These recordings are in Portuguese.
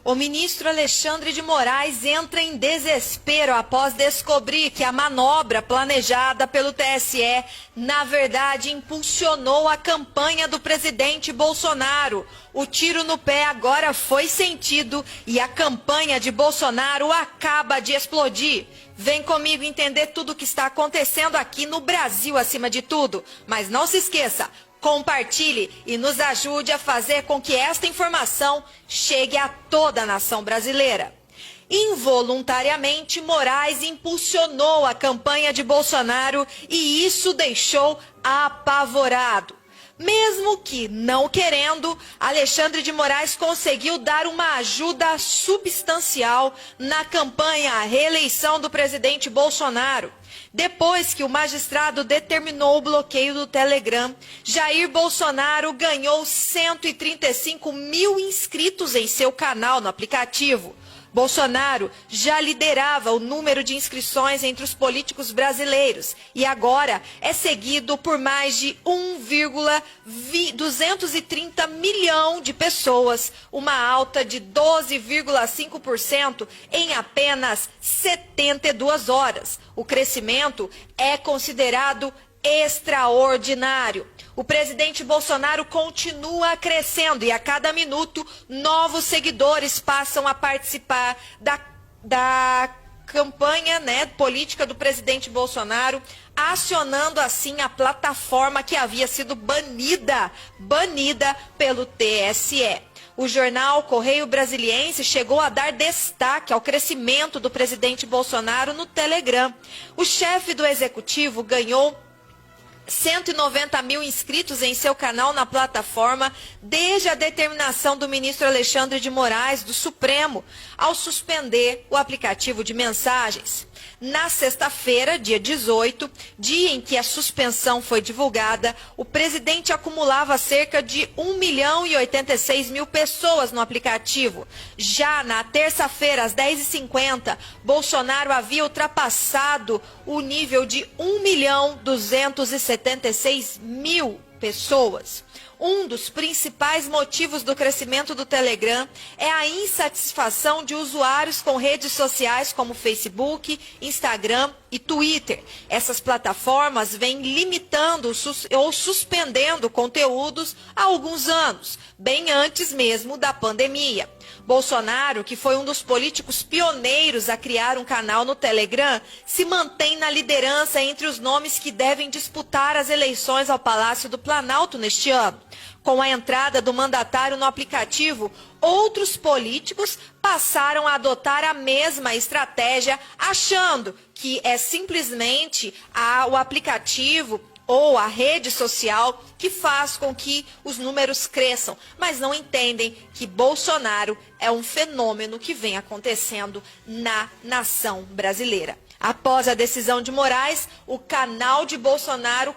O ministro Alexandre de Moraes entra em desespero após descobrir que a manobra planejada pelo TSE, na verdade, impulsionou a campanha do presidente Bolsonaro. O tiro no pé agora foi sentido e a campanha de Bolsonaro acaba de explodir. Vem comigo entender tudo o que está acontecendo aqui no Brasil, acima de tudo. Mas não se esqueça, compartilhe e nos ajude a fazer com que esta informação chegue a toda a nação brasileira. Involuntariamente, Moraes impulsionou a campanha de Bolsonaro e isso deixou apavorado. Mesmo que não querendo, Alexandre de Moraes conseguiu dar uma ajuda substancial na campanha à reeleição do presidente Bolsonaro. Depois que o magistrado determinou o bloqueio do Telegram, Jair Bolsonaro ganhou 135 mil inscritos em seu canal no aplicativo. Bolsonaro já liderava o número de inscrições entre os políticos brasileiros e agora é seguido por mais de 1,230 milhão de pessoas, uma alta de 12,5% em apenas 72 horas. O crescimento é considerado extraordinário. O presidente Bolsonaro continua crescendo e a cada minuto novos seguidores passam a participar da campanha política do presidente Bolsonaro, acionando assim a plataforma que havia sido banida pelo TSE. O jornal Correio Brasiliense chegou a dar destaque ao crescimento do presidente Bolsonaro no Telegram. O chefe do executivo ganhou 190 mil inscritos em seu canal na plataforma desde a determinação do ministro Alexandre de Moraes do Supremo ao suspender o aplicativo de mensagens. Na sexta-feira, dia 18, dia em que a suspensão foi divulgada, o presidente acumulava cerca de 1.086.000 pessoas no aplicativo. Já na terça-feira, às 10h50, Bolsonaro havia ultrapassado o nível de 1.276.000 pessoas. Um dos principais motivos do crescimento do Telegram é a insatisfação de usuários com redes sociais como Facebook, Instagram e Twitter. Essas plataformas vêm limitando ou suspendendo conteúdos há alguns anos, bem antes mesmo da pandemia. Bolsonaro, que foi um dos políticos pioneiros a criar um canal no Telegram, se mantém na liderança entre os nomes que devem disputar as eleições ao Palácio do Planalto neste ano. Com a entrada do mandatário no aplicativo, outros políticos passaram a adotar a mesma estratégia, achando que é simplesmente o aplicativo ou a rede social que faz com que os números cresçam, mas não entendem que Bolsonaro é um fenômeno que vem acontecendo na nação brasileira. Após a decisão de Moraes, o canal de Bolsonaro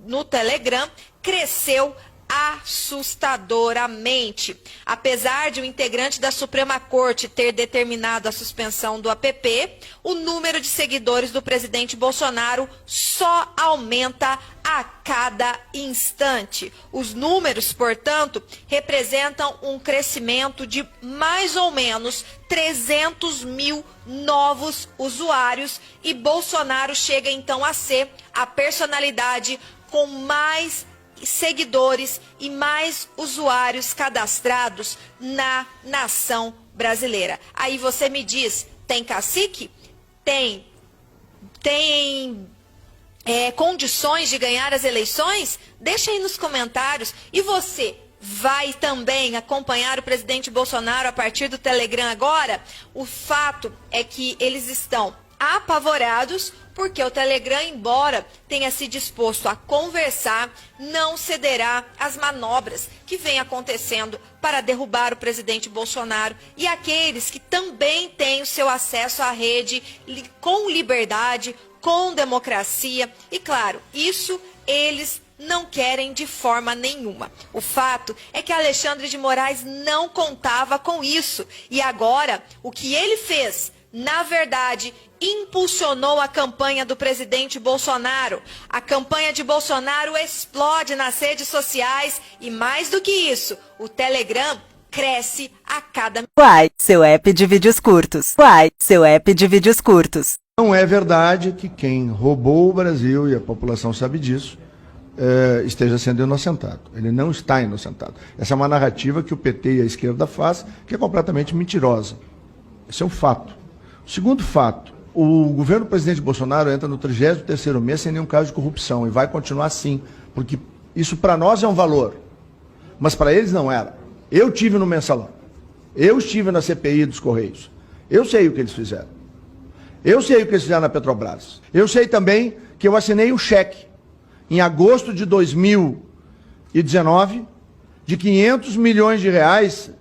no Telegram cresceu assustadoramente. Apesar de um integrante da Suprema Corte ter determinado a suspensão do app, o número de seguidores do presidente Bolsonaro só aumenta a cada instante. Os números, portanto, representam um crescimento de mais ou menos 300 mil novos usuários e Bolsonaro chega então a ser a personalidade com mais seguidores e mais usuários cadastrados na nação brasileira. Aí você me diz, tem cacique? Tem condições de ganhar as eleições? Deixa aí nos comentários. E você vai também acompanhar o presidente Bolsonaro a partir do Telegram agora? O fato é que eles estão apavorados porque o Telegram, embora tenha se disposto a conversar, não cederá às manobras que vêm acontecendo para derrubar o presidente Bolsonaro e aqueles que também têm o seu acesso à rede com liberdade, com democracia. E claro, isso eles não querem de forma nenhuma. O fato é que Alexandre de Moraes não contava com isso. E agora, o que ele fez, na verdade, impulsionou a campanha do presidente Bolsonaro. A campanha de Bolsonaro explode nas redes sociais e, mais do que isso, o Telegram cresce a cada... Uai, seu app de vídeos curtos. Uai, seu app de vídeos curtos. Não é verdade que quem roubou o Brasil, e a população sabe disso, esteja sendo inocentado. Ele não está inocentado. Essa é uma narrativa que o PT e a esquerda faz, que é completamente mentirosa. Esse é um fato. O segundo fato, o governo do presidente Bolsonaro entra no 33º mês sem nenhum caso de corrupção, e vai continuar assim, porque isso para nós é um valor, mas para eles não era. Eu tive no Mensalão, eu estive na CPI dos Correios, eu sei o que eles fizeram. Eu sei o que eles fizeram na Petrobras. Eu sei também que eu assinei um cheque em agosto de 2019 de 500 milhões de reais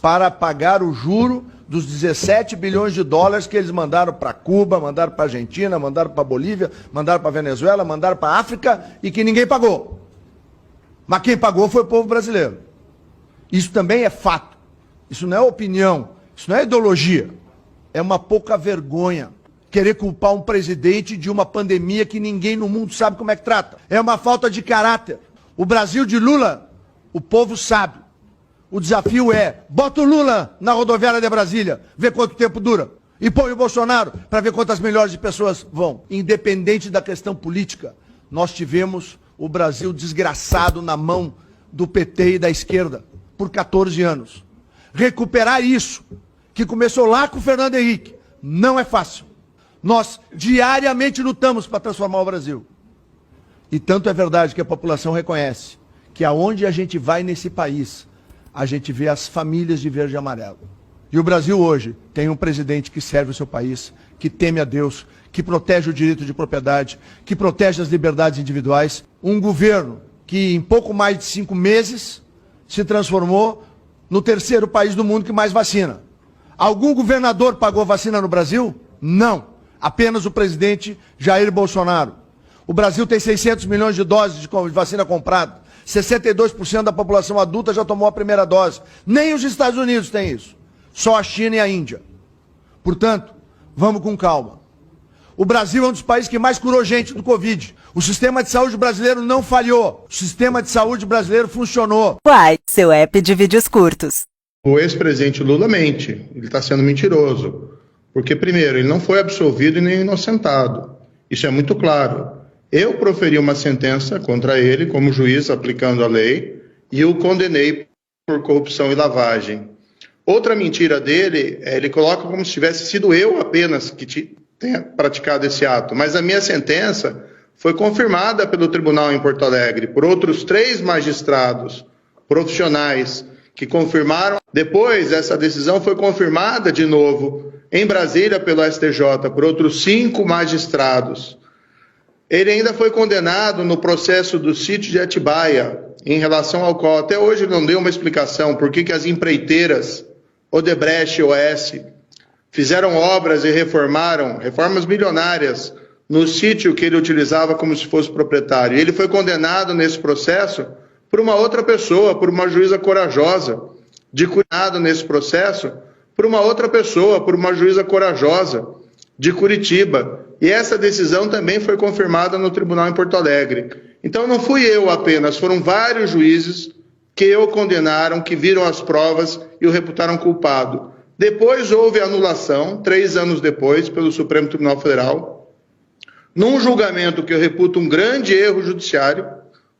para pagar o juro dos 17 bilhões de dólares que eles mandaram para Cuba, mandaram para Argentina, mandaram para Bolívia, mandaram para Venezuela, mandaram para África e que ninguém pagou. Mas quem pagou foi o povo brasileiro. Isso também é fato. Isso não é opinião, isso não é ideologia. É uma pouca vergonha querer culpar um presidente de uma pandemia que ninguém no mundo sabe como é que trata. É uma falta de caráter. O Brasil de Lula, o povo sabe. O desafio é, bota o Lula na rodoviária de Brasília, vê quanto tempo dura. E põe o Bolsonaro para ver quantas milhões de pessoas vão. Independente da questão política, nós tivemos o Brasil desgraçado na mão do PT e da esquerda por 14 anos. Recuperar isso, que começou lá com o Fernando Henrique, não é fácil. Nós diariamente lutamos para transformar o Brasil. E tanto é verdade que a população reconhece que aonde a gente vai nesse país, a gente vê as famílias de verde e amarelo. E o Brasil hoje tem um presidente que serve o seu país, que teme a Deus, que protege o direito de propriedade, que protege as liberdades individuais. Um governo que em pouco mais de 5 meses se transformou no 3º país do mundo que mais vacina. Algum governador pagou vacina no Brasil? Não. Apenas o presidente Jair Bolsonaro. O Brasil tem 600 milhões de doses de vacina comprada. 62% da população adulta já tomou a primeira dose. Nem os Estados Unidos têm isso. Só a China e a Índia. Portanto, vamos com calma. O Brasil é um dos países que mais curou gente do Covid. O sistema de saúde brasileiro não falhou. O sistema de saúde brasileiro funcionou. Uai, seu app de vídeos curtos. O ex-presidente Lula mente. Ele está sendo mentiroso. Porque, primeiro, ele não foi absolvido e nem inocentado. Isso é muito claro. Eu proferi uma sentença contra ele, como juiz, aplicando a lei, e o condenei por corrupção e lavagem. Outra mentira dele, ele coloca como se tivesse sido eu apenas que tenha praticado esse ato. Mas a minha sentença foi confirmada pelo tribunal em Porto Alegre, por outros 3 magistrados profissionais que confirmaram. Depois, essa decisão foi confirmada de novo em Brasília pelo STJ, por outros 5 magistrados. Ele ainda foi condenado no processo do sítio de Atibaia, em relação ao qual até hoje não deu uma explicação por que as empreiteiras Odebrecht e OS fizeram obras e reformaram, reformas milionárias, no sítio que ele utilizava como se fosse proprietário. Ele foi condenado nesse processo por uma outra pessoa, por uma juíza corajosa, condenado nesse processo por uma outra pessoa, por uma juíza corajosa de Curitiba. E essa decisão também foi confirmada no tribunal em Porto Alegre. Então não fui eu apenas, foram vários juízes que o condenaram, que viram as provas e o reputaram culpado. Depois houve anulação, 3 anos depois, pelo Supremo Tribunal Federal, num julgamento que eu reputo um grande erro judiciário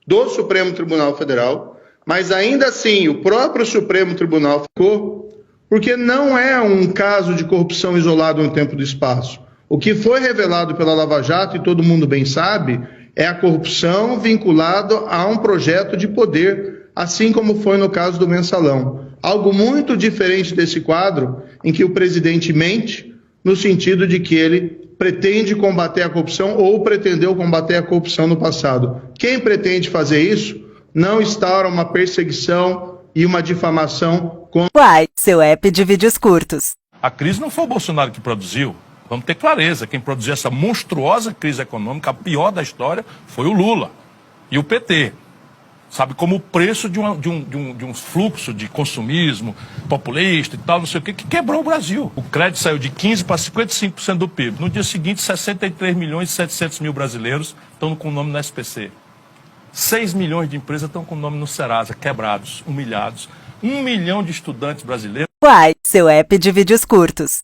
do Supremo Tribunal Federal, mas ainda assim o próprio Supremo Tribunal ficou, porque não é um caso de corrupção isolado no tempo e do espaço. O que foi revelado pela Lava Jato, e todo mundo bem sabe, é a corrupção vinculada a um projeto de poder, assim como foi no caso do Mensalão. Algo muito diferente desse quadro, em que o presidente mente, no sentido de que ele pretende combater a corrupção ou pretendeu combater a corrupção no passado. Quem pretende fazer isso não instaura uma perseguição e uma difamação contra... Uai, seu app de vídeos curtos. A crise não foi o Bolsonaro que produziu. Vamos ter clareza, quem produziu essa monstruosa crise econômica, a pior da história, foi o Lula e o PT. Sabe, como o preço de um fluxo de consumismo populista e tal, não sei o que quebrou o Brasil. O crédito saiu de 15% para 55% do PIB. No dia seguinte, 63 milhões e 700 mil brasileiros estão com o nome no SPC. 6 milhões de empresas estão com o nome no Serasa, quebrados, humilhados, 1 milhão de estudantes brasileiros. Uai, seu app de vídeos curtos.